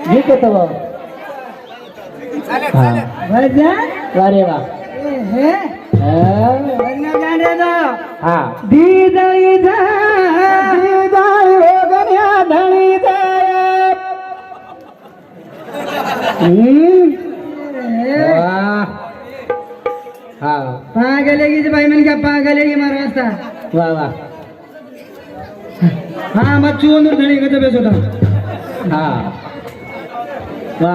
ठीक आहे तो अरे वा हा पागलेगी भाई मन क्या पागलेगी मारा वास्ता वा वा हाँ मच्छू अंदर धड़ी का तो बेसो हा वा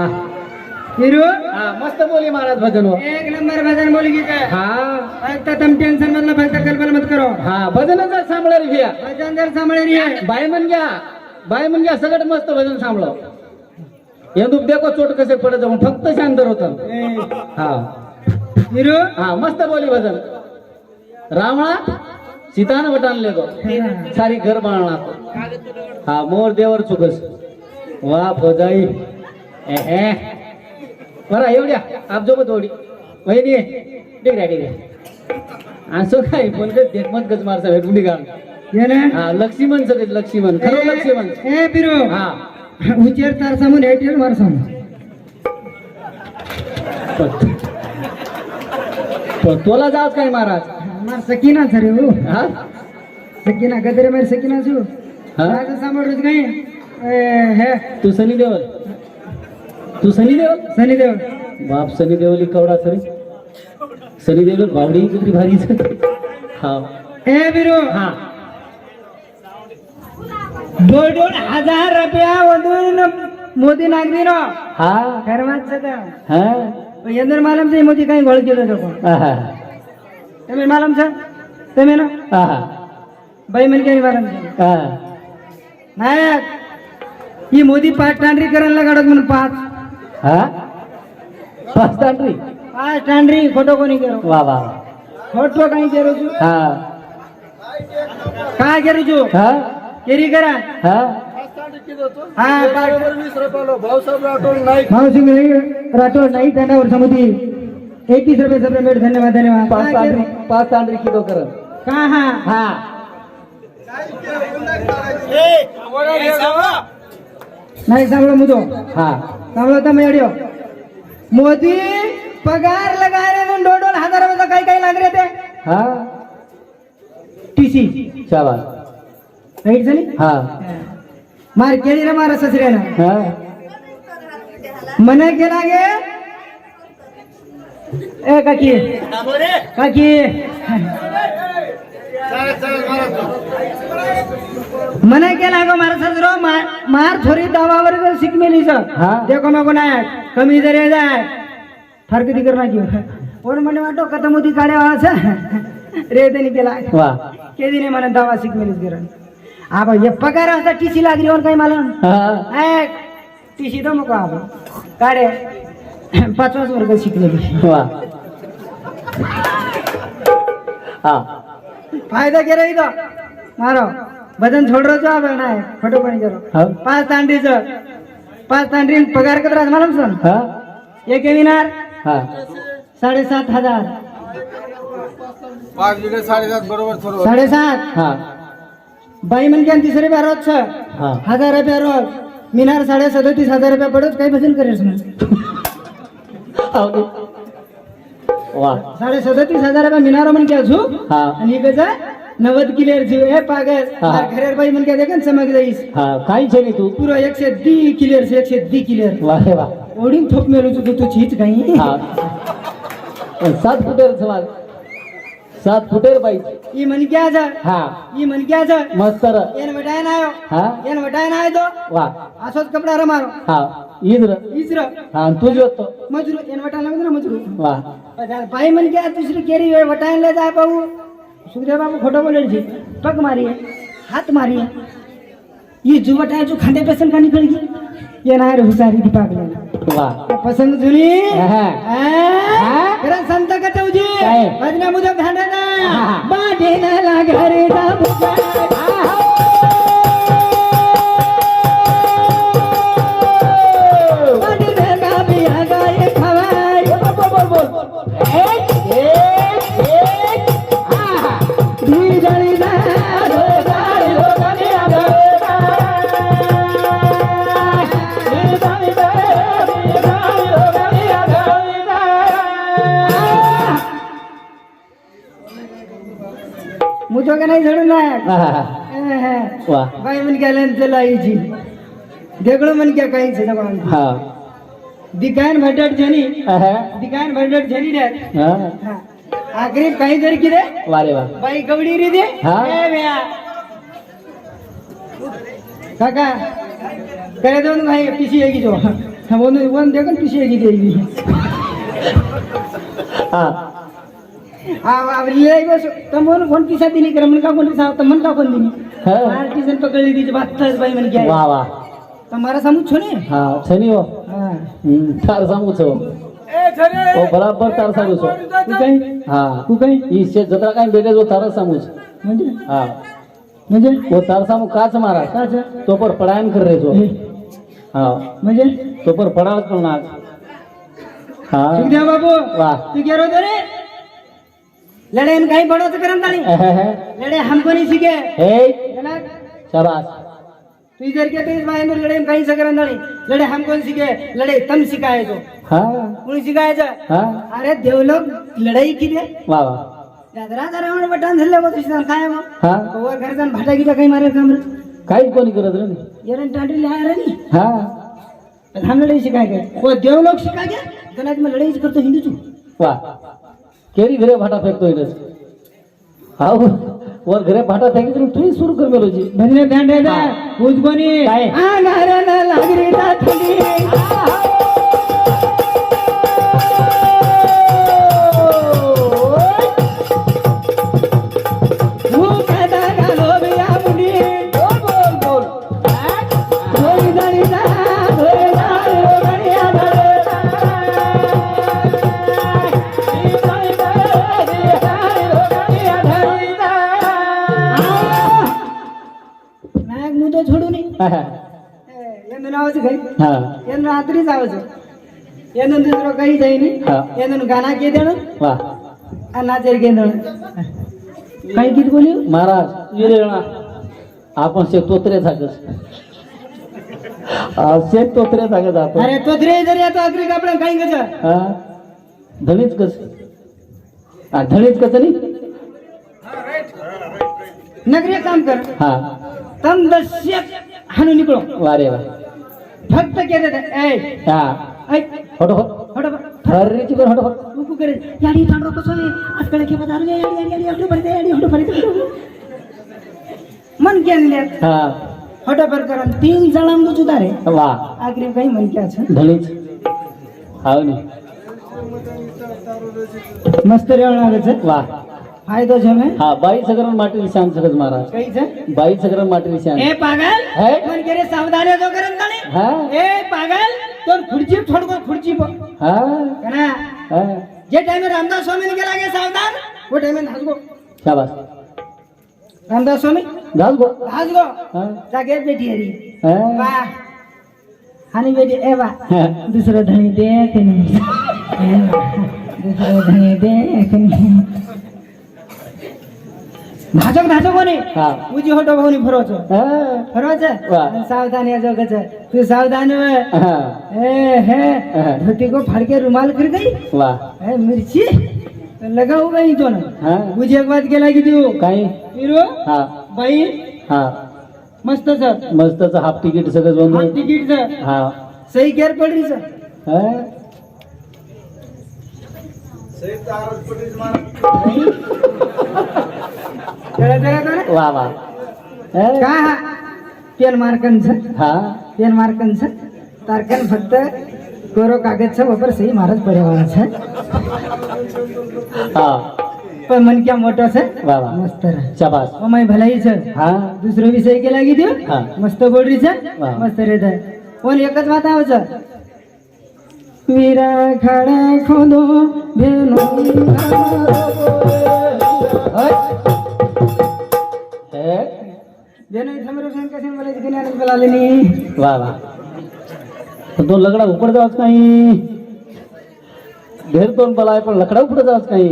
हिरो हा मस्त बोली महाराज भजन हो एक नंबर भजन बोली की काय हा फक्त तुम टेंशन मतलब फक्त कल्पना मत करो हा भजन जर सांभाळा रे भजन जर सांभाळे रे बाय म्हण घ्या सगळ्यात मस्त भजन सांभाळो येंदूक देखो चोट कसे पडत जाऊन फक्त शांत होतं हा हिरो हा मस्त बोली भजन रावणा सीतान वटानले तो सारी घर बाळणार हा मोर देवर चुकस वा फजाई बरा एवढ्या आपजो थोडी वहिनी ठीक आहे असं काय पण देखमत गज मार साहेब गुडी गाण ये ना हा लक्ष्मण सगळे लक्ष्मण खरं लक्ष्मण ए बिरो हा उचेर तार सामून हेटेल मार सामून तोला जाव काय महाराज मार सकीना सरे हो हा सकीना गदरे मार सकीना छु हा राजा सांभाळ रोज काय हे तू सनी देवल सनी देव बाप सनी देवली कवडा सरी सनी देवल बावडी किती भारी हा ए बिरो हा 2,000 रुपया वधून मोदी नागरी रो हा करवाच सदा हा यंदर मालम से मोदी कहीं गोळ केलं तो आहा તમે માલમ છે તમે નો आहा ભાઈ મને કેની માલમ છે हा नायक ही मोदी 5 टांडरी करायला गाडत म्हणून 5 हा पाच तांडरी 5 टांडरी खोटो कोणी करो वा वा खोटो काही करू तू हा काय करू तू हा केरी करा हा हा भाऊसिंग राठोड नाही त्यांच्यावर समिती 21 रुपये सप्रेमेट धन्यवाद धन्यवाद पाच तांडरी किलो कर का हा हा नाही सांगलो मुदो हा सांगलो तर मेडियो मोदी पगार लगाने में 2,000 रुपये काही काही लाग रे ते हा टीसी शाबास राईट झाली हा मार केली रे मारा ससऱ्यानं हा मना केला गे ए काकी काकी मना केला गो मारा ससरो मार थोडी दावावर शिकमेली हा. देखो मग नाही कमी जरी जाय फरक दिकर ना घेऊ कोण म्हणे वाटो कथा मोदी काढे वाळाचा रे त्यांनी केला वा केदी नाही मला दावा शिकमेलीच करण आबा ये पगार असा टीसी लागली वर काही मला हा टीसी तो मग आबा काढे 5वाच वर्ग शिकलेली वा हा फायदा केला इथं मारो भजन छोड रो जो नाही फोटो पण करो हा 5 तांडरी पगार कत राहत मला सांग हा एक येणार हा 7,500 7.5 बरोबर 7.5 हा बाई मन क्या 30 रुपया रोज हा 1,000 रुपया रोज मिनार 37,500 रुपया पडत काही भजन करेस ना वा 37,500 रुपया मिनार मन क्या झू हा आणि कसं 90 किलेर जीव हे पागल हा. घरेर बाई मन क्या देखन समग जाईस हा काही छे तू पुरो 110 किलेर से 110 किलेर वा रे वा ओढीन थोप मेलो तू छीच काही हा 7 फुटेर समाज 7 फुटेर बाई ई मन क्या जा हा ई मन क्या जा मस्तर एन वटाय ना आयो हा एन वटाय ना आयो तो वा असोच कपडा रमारो हा इद्र इस्र हा तुझी होतो मजरू एन वटाय ना मजरू वा बाई मन क्या दुसरी केरी वटाय ले जाय पाऊ सुखदेव बाबू खोटो बोले छी पग मारी हाथ मारी ये जो वटाय जो खांदे पेसन का निकल गई ये ना रे हुसारी दीपा गले वा पसंद जुली हा. करा संत कटवजी काय? भजना मुदक धांडना हा. बाढेना लागरे दा नाही झडून लायक हा, हा, हा. वा बाई म्हण गेल्यान चला यायची देगळं म्हण क्या काहीच हा दिकायन भटट झनी हा, हा. दिकायन भटट झनी रे हा. आखरी काही जर किरे वा रे वा बाई गवडी रे दे हा. ए बेया काका करे दोन भाई पिसी है की जो वन देखन पिसी है की देगी हा अब ले बस तमोन कोण पिसा दिली कर मन का कोण पिसा तमन का कोण दिली हा. आर्टिजन पकड़ली दी बात तस भाई मन क्या वा वा तुम्हारा समझ छो ने हा छनी हो हां तार सांगू छो ए छरे ओ बराबर तार सांगू छो तू काही हा तू काही ई शेत जत्रा काय भेटे जो तार सांगू छो म्हणजे हा म्हणजे वो तार सांगू काच मारा काच तो पर पडायन कर रे जो हा म्हणजे तो पर पडावत पण नाच हा सुखदेव बाबू वाह तू क्या रो रे लड़े इन कहीं बड़ो से करम ताली लड़े हमको नहीं सीखे हे गलत शाबाश तू इधर के तो इस बारे में लड़े इन कहीं से करम ताली लड़े हमको नहीं सीखे लड़े तुम सिखाए जो हा कोणी सिखाए जो हा अरे देव लोग लड़ाई की दे वा वा राजा रावण बटन धरले वो तुझं काय मग हा वर घर जाऊन भाटा गिटा काही मारे काम रे काहीच कोणी करत रे येरण टाटी ले रे नी हा हम लड़ाई सिखाए गए वो देव लोग सिखा गया गलत में लड़ाई करतो हिंदू तू वा केरी घरे भाटा फेकतो इथं हाव वर घरे भाटा फेकी तू सुरू कर मेलोजी भजने ध्यान दे दे पूज कोणी काय? आ नारायण लागरी ता थंडी तू कादा घालो बिया मुनी बोल बोल बोल धोई दाणी दा धोई दाणी रोगणिया धडे नायक मुदो छोडू नी એનું નામ છે ભાઈ हा એનું આતરી જ આવે છે એનું દૂસરો કઈ જાય નહીં હા. એનું ગાના કે દેણું वा આ નાચેર કે દેણું કઈ ગીત બોલ્યું महाराज येरेळा आपण शेत तोत्रे झाकस शेत तोत्रे झाकस आपण अरे तो धीरे धीरे तो अग्री कापडे काही कच हा धणीच कस हा धणीच कस नाही नगरी काम कर हा तम दस्य हाणू निकलो वा रे वा फक्त के दे ए हा ऐ होटो हो हटो हर्रीची कर होटो हो तू करे याडी तांडो कसो ने आजकल के बता रे याडी याडी हटो पडते याडी हटो पडते मन के ले हा हटो पर करन तीन जळम दु जुदा रे वा आखरी काही मन क्या છે धणीच हाव ने मस्त रेवण लागे છે वा फायदो છે મે हा बाई सगळं माटी निशान सकज महाराज कई છે बाई सगळं माटी निशान ए पागल है? मन करे सावधान जो करन ताणे हा ए पागल तो खुर्ची छोड़को खुर्ची पर हा कना हा जे टाइम में रामदास स्वामी ने केला गे सावधान वो टाइम में धासगो शाबास रामदास स्वामी घास गो धासगो हा जागे बेटी हरी हा वाह हानी बेटी ए वाह हा. दूसरा धनी देख नहीं दूसरा धनी देख नहीं धाजक धाजक कोणी हा उजी होटो भाऊनी फरोचो हा फरोच वाह. सावधान या जोगच तू सावधान है हा है हाँ. धोती को फाड़ के रुमाल कर गई वाह है मिर्ची तो लगाऊ गई तो ना हा मुझे एक बात केला की तू काही हिरो हा बाई हा मस्त सर मस्तच हाफ तिकीट सगळं बंद तिकीट सर हा सही केअर पडली सर हा वा वा हा? का पेन मार्कन सर हा पेन मार्कन सर तारकन फक्त कोरो कागद छ वापर सही महाराज पर्यावरण छ हा पण मन क्या मोठो छ वा वा मस्त रे शाबास ओ माय भलाई छ हा दुसरो विषय केला की देव हा. मस्त बोलरी छ वाह. मस्त रे द कोण एकच वात आव छ वीरा खडा खोदो भेनो हे भेनो समरो सन कसे मला तिने आनंद बोलाले नी वा वा तो दोन लकडा उपड जावच काही ढेर दोन बलाय पण लकडा उपड जावच काही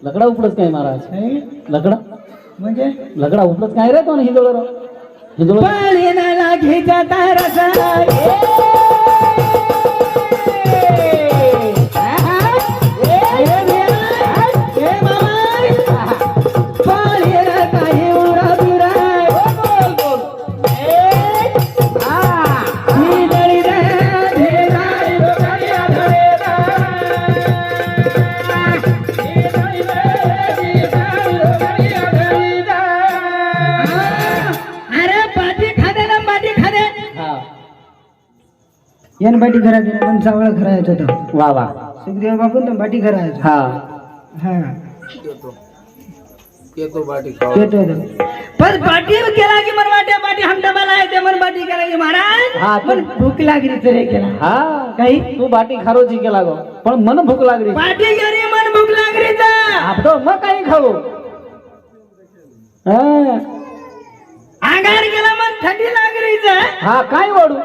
लकडा उपडच काही महाराज लकडा म्हणजे लकडा उपडच काय रे तो हिंदोळ हिंदोळ पाणी ना लागे जाता रसा पाणी ना काही यान बाटी करायचं पण चावळ करायचं होतं वा वा सुखदेव बापून तर बाटी करायचं हा हा येतो बाटी येतो येतो. पण बाटी केला की मन वाटे बाटी हमटा मला येते मन बाटी केला की महाराज हा, मन भूक लागली तर हे केला हा काही तू बाटी खारोची केला गो पण मन भूक लागली बाटी गेली मन भूक लागली तर आपतो मग काही खाऊ हा. अंगार गेला मन थंडी लागली तर हा काय वाढू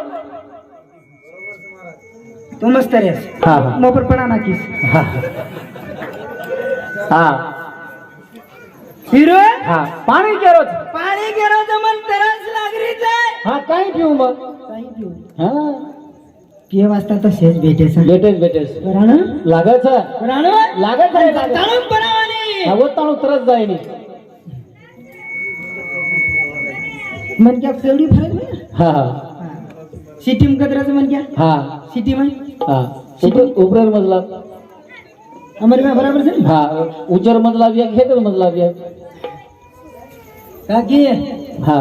तू मस्त रेस हा हा मोपर पडा नाकीस हा हा हिरो हा पाणी केरोच पाणी गेलो तर मन तरस लागली तर हा काय पिऊ मग काही पिऊ हा पिये वाजता तर शेज भेटे सर भेटेस राणा लागच राणा लागत आहे ताळून पडावानी हवत ताणू तरच जाईनी मन क्या केवढी फरक नाही हा हा सिटी में कतराचं मन क्या हा सिटी में हा उपरेर मजला हमारे में बराबर से हा उचर मजला भी आहे खेतर मजला भी आहे काकी हा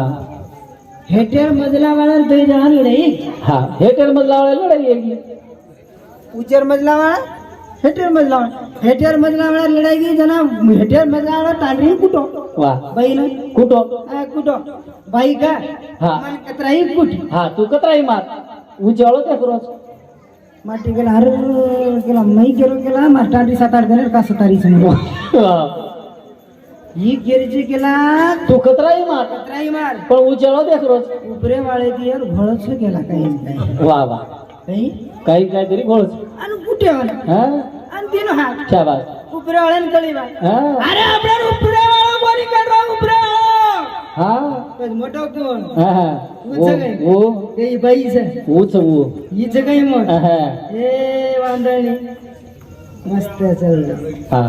हेटर मजला वाला तो जहां लड़ाई हा हेटर मजला वाला लढाई आहे ऊंचर मजला वाला हेटर मजला वाला लड़ाई की जना हेटर मजला वाला तांडरी कुटो वा बाई ना कुठो कुटो बाई का हा. मन कतराई कुट हा तू कतराई मार उचाळो त्या रोज माटी गेला हर केला मई केला मार तांडरी 7-8 जण का सतारी समोर ही गेरीची केला तू कतराई मार कतराई मार पण उचाळो त्या रोज उपरे वाळे ती यार घोळच केला काही वा वा काही काहीतरी बोलच आणि कुठे वाला हा आणि तीन हा शाबास उपरे वाळ्यान कळी बा हा अरे आपल्या उपरे वाळा कोणी कररा उपरे वाळा हा बस मोठा कोण हा हा उच काय वो काही बाईच ऊच वो हीच काही मग हा ए वांदळी मस्त चाललं हा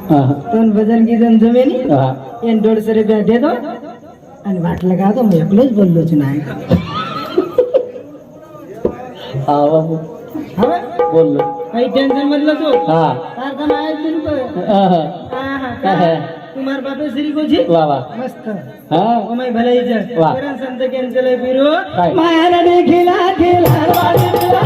हा दोन भजन गिजन जमेनी हा एन 150 रुपया दे दो आणि वाटलं का तो मी एकलोच बोललोच नाही हा बाबू हा बोललो काही टेन्शन मधलं तू हा सारखा माया बिन हा तुम्हार बापे श्री को जी वा वा मस्त हा ओमाई भलाईच वाह. करण संत कॅन्सल आहे बिरो काय? मायाला देखिला खेळा मायाला देखिला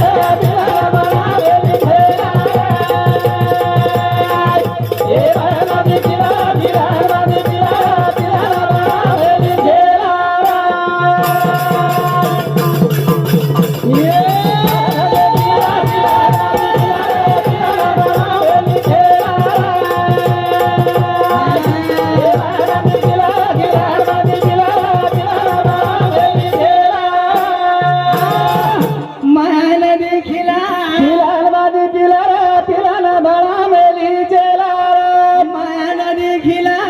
मायाला देखिला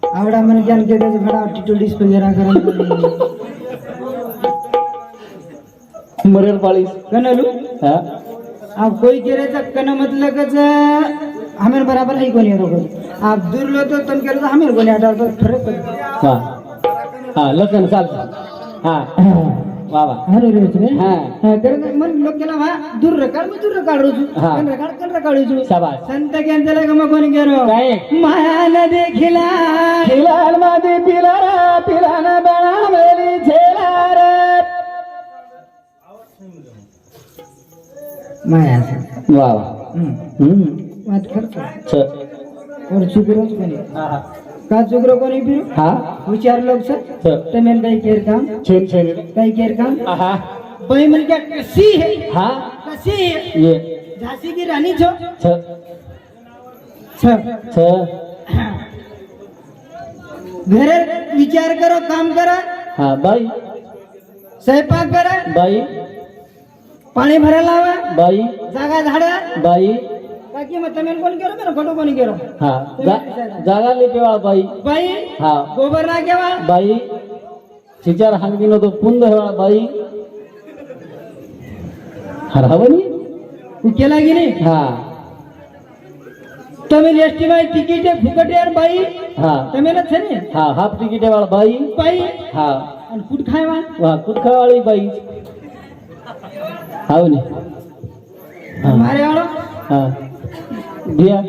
आवडा मन ज्ञान के त्याचे भडा टिटोलीस वगैरे करा मरेल पाळीस कनलू हा आप कोई कह रहे थे कन मतलब कच हमें बराबर है कोनी रोग आप दूर लो तो तुम कह रहे हमें कोनी हटा तो फरक पड़ हा हा लसन चालतं हा वा वा अरे रे रे हा. कर मन लोग केला वा दूर रकाळ मी दूर रकाळ रोजू हा. कन रकाळ रोजू शाबास. संत कॅन्सल का मग कोणी करो काय? मायाला देखिला खिलाल मादी पिलारा पिलाना बळा मेली झेलार माया वा वा बात करतो छ और चुकरोच कोणी हा का चुकरो कोणी फिर हा विचार लोग सर छ तमेन काही केर काम छेन छेन काही केर काम हा बाई मन क्या कसी है हा कसी है ये झांसी की रानी छो छ छ छ घरे विचार करो काम करा हा बाई स्वयंपाक करा बाई पाणी भरायला लावा बाई जागा झाडा बाई बाकी मग तमेन कोण केलो मेरा फोटो कोणी केलो हा जागा लेपेवाळ बाई बाई हा गोबर ना केवा बाई चिचार हांगीनो तो पुंद हेवाळ बाई हरावणी तू केला की नाही हा तमेन एसटी बाई तिकीट आहे फुकट यार बाई हा तमेनच है ने हा हाफ तिकीट वाला बाई बाई हा आणि कुठ खायवा वा कुटखावाळी बाई हाव नी हा मारे वाळो हा भिया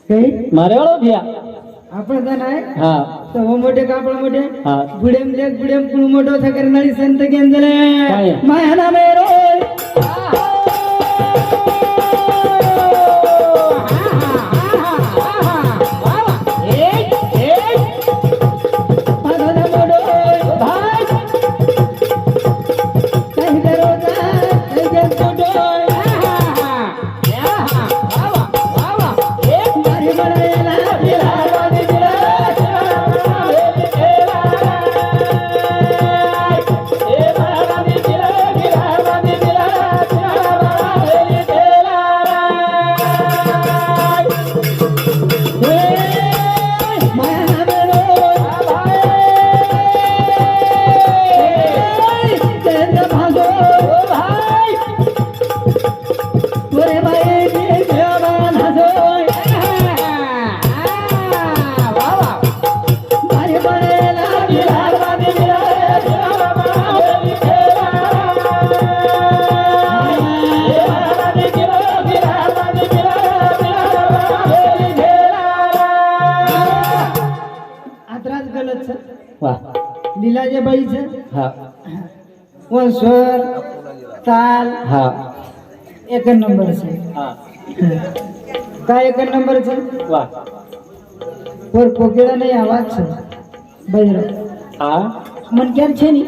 काही मारे वाळो भिया आपण जण आहे हा तर हो मोठे कापड मोठे हा बुडेम देख बुडेम कुळ मोठो था करणारी संत गेंजले काय? माया ना मेरो वा लीलाच्या बाईचं हा वन स्वर ताल हा एक नंबरचं हा काय एक नंबरचं वा वर कोकिळा नाही आवाज છે બજરો हा મન કેમ છે ની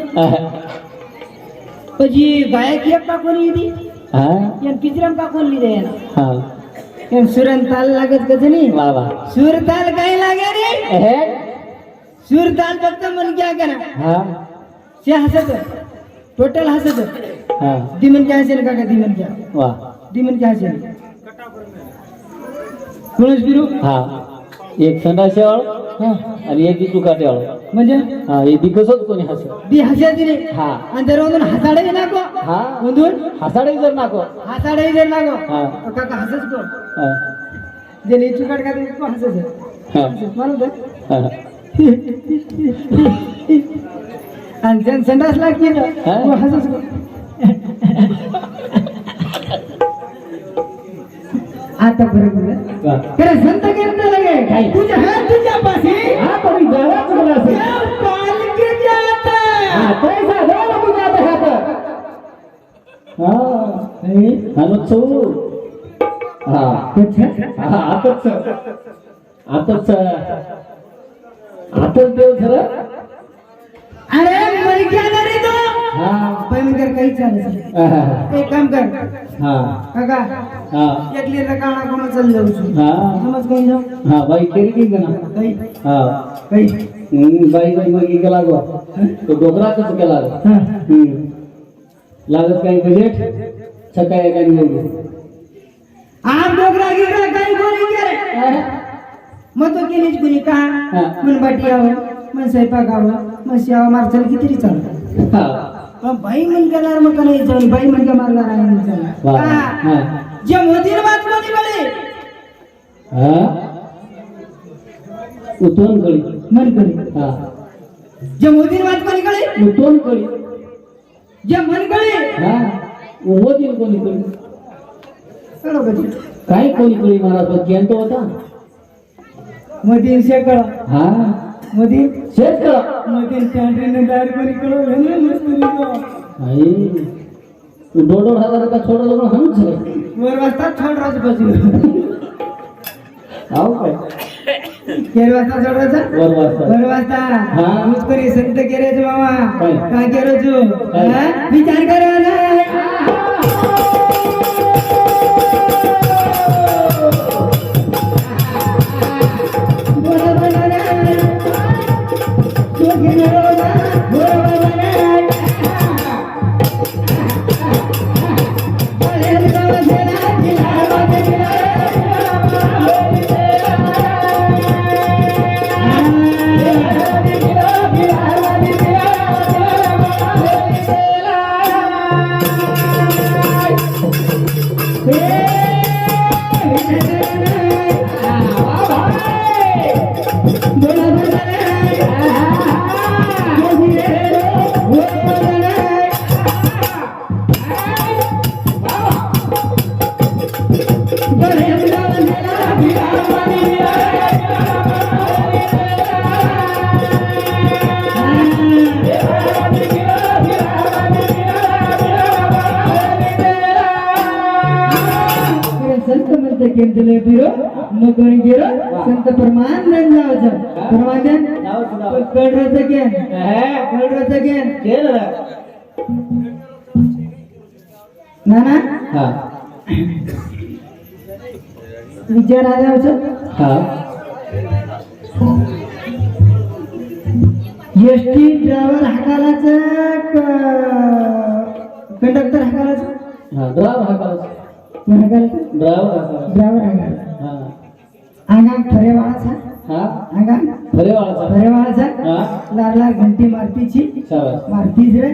પછી ગાયક એક કાકોની હતી हा એન પિંજરામ કાકોની લીધે એને हा એમ સુરન તાલ લાગે છે કે નહીં वा वा સુર તાલ કઈ લાગે રે हे સુર તાલ ફક્ત મન क्या કરે हा से हसत टोटल हसत हा दिमन क्या हसेन काका दिमन क्या वा दिमन क्या हसेन कोणच बिरू हा एक संडासवाळ हा आणि एक चुकाट्यावाळ म्हणजे हा हे दिकसच कोणी हसत दी हसायची रे हा आणि त्यावरून हसाडे नाको हा उंदून हसाडे जर नाको हसाडे जर नाको हा काका हसच कोण हा जे नी चुकाट का तो हसच हा मालूम है हा आणि जन संडास लागते ना हा. वो हसच कोण आता बरोबर वा खरं संत केंद्र लगे काय? तुझ्या हात तुझ्या पाशी हा पण जरा चुकला असेल पालकी जाता हा पैसा द्यायला तुझ्या आता हात हा हॅलो चौ हा हा आताच आताच आताच देव खरं अरे मर क्या करे तो हा पण कर काही चालत हा एक काम कर हा काका हा एक लिटर काढा कोण चालू जाऊ છું हा समज कोण जाऊ हा बाई केली की ना काही हा काही बाई बाई मग गेला गो तो डोकरा कसं केला गो हा लागत काही बजेट सकाळी काही नाही आप डोकरा गिरा काही कोणी करे मग तो केलीच कुणी का हा. मन बाटी यावं मन स्वयंपाक आवं मन शेवा मारचल किती चालू हा पण बाई मन करणार मग नाही जाऊन बाई मन का मारणार आहे म्हणून चालणार. वा का? हा जे मोदीर बात कोणी कडे हा उतोन कळी मन कडे हा जे मोदीर बात कोणी कडे उतोन कळी जे मन कडे हा मोदीन कोणी कळी बरोबर काय कोणी कळी महाराज केंत होता मोदीर शेकळ हा मोदीर शेत कळा मोदीर कॅन्टीन दार कोणी कळो हे मस्त आई तू 2,500 का छोड़ दो हम चले वर वाजता छोड राज बसू आओ काय केर वाजता सोडायचा वर वाजता वर वाजता हा. मुस्करी संत केरे मामा काय? काय केरो तू काय? हा? विचार करो ना बरोबर आहे. तू घेणार ना? बरोबर आहे. अरे बाबा गेला, गेला, बाबा गेला. केंद्र बिरो मकोणी गेरो संत परमानंद जावचं परमानंद कळरोचं केन कळरोचं केन केलं नाना हा विचार आल्याचं हा एसटी ड्रायव्हर हाकालाचं कंडक्टर हाकालाचं हा ड्रायव्हर हाकालाचं हाकालाचं ड्रायव्हर हाकालाचं ड्रायव्हर हाकालाचं हा अंगा फरेवाळाचा हा अंगा फरेवाळाचा फरेवाळाचा हा लारला घंटी मारतीची शाबास मारतीच रे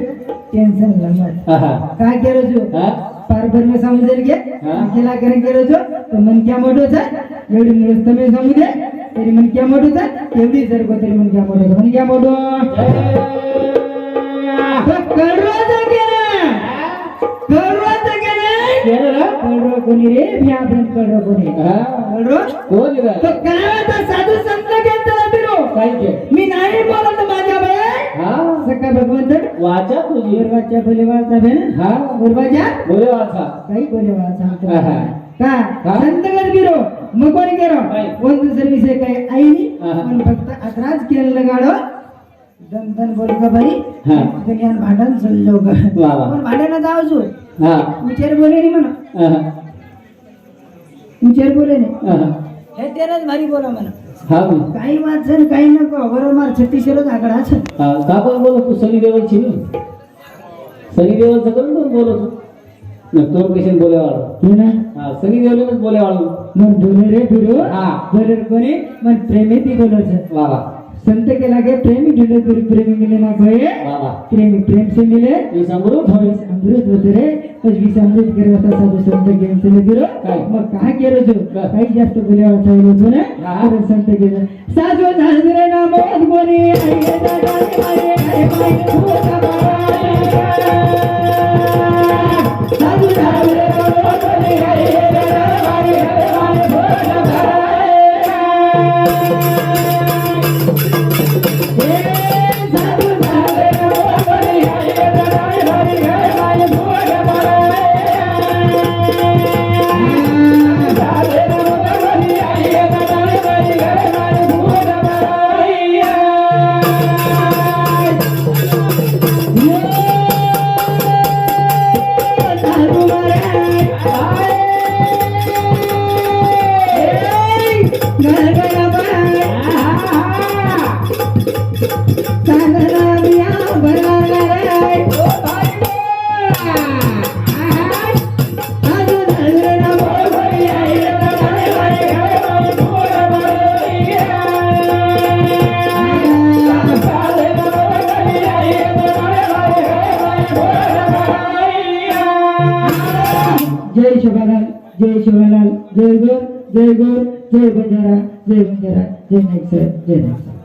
टेन्शन लमत हा हा काय केलं तू हा पार में समजेल के हाँ। केला करें केलं तो मन क्या मोठो था एवढी नुसत मी समजू दे तरी मन क्या मोठो था एवढी जर को तरी मन क्या मोठो था मन क्या मोठो कळरोचं केलं कळरोचं केलं कळरो कोणी रे मी आपण कळरो कोणी कळरो कोण रे तो काय होता साधू संत घेतला बिरो काय के मी नाही बोलत माझ्या बाई हा सका भगवंत वाचा तुझी गुरवाच्या बोलेवाचा भेन हा गुरवाच्या बोले वाचा काही बोलेवा सांगतो आहा. का हा? संतगत गिरो मग कोणी गेलो काय? कोणतं सर्विस आहे काही आईनी आहा. पण फक्त अकराच केलं गाडो दन दन बोल का बाई हा. दुनियान भांडण चाललो का वा वा. पण भांडणं जाऊ जो हा विचार बोले नाही म्हणा हा विचार बोले नाही हा हे तेरच भारी बोला म्हणा हा काही वाचन काही नको बरोबर मार 36 आकडाच का पण बोलत तू सनी देवलची ना सनी देवलचं करून पण बोलत तू तोर पेशंट बोलेवाळ हे ना हा सनी देवलच बोलेवाळ मग बोले रे बिरो हा. बोले रे कोणी मग प्रेमेती बोलायचं वा वा संत के लागे प्रेमी ढूंढे तेरी प्रेमी मिले ना कोई वा वा प्रेमी प्रेम से मिले हे समृद्ध और होईल अमृत होते रे बस वीस अमृत करे होता साधू संत गेम से ले गिरो काय? मग काय केलं तू काय? काही जास्त बोले वाचा होतो ना हा. तर संत गेले साधू झाले ना मोद गोरी आई दादा मारे आई माई भूता साधू झाले ना मोद गोरी आई दादा मारे आई माई भूता जय शिवलाल जय शिवलाल जय गौर जय गौर जय बंजारा जय बंजारा जय नाईक साहेब जय नाईक साहेब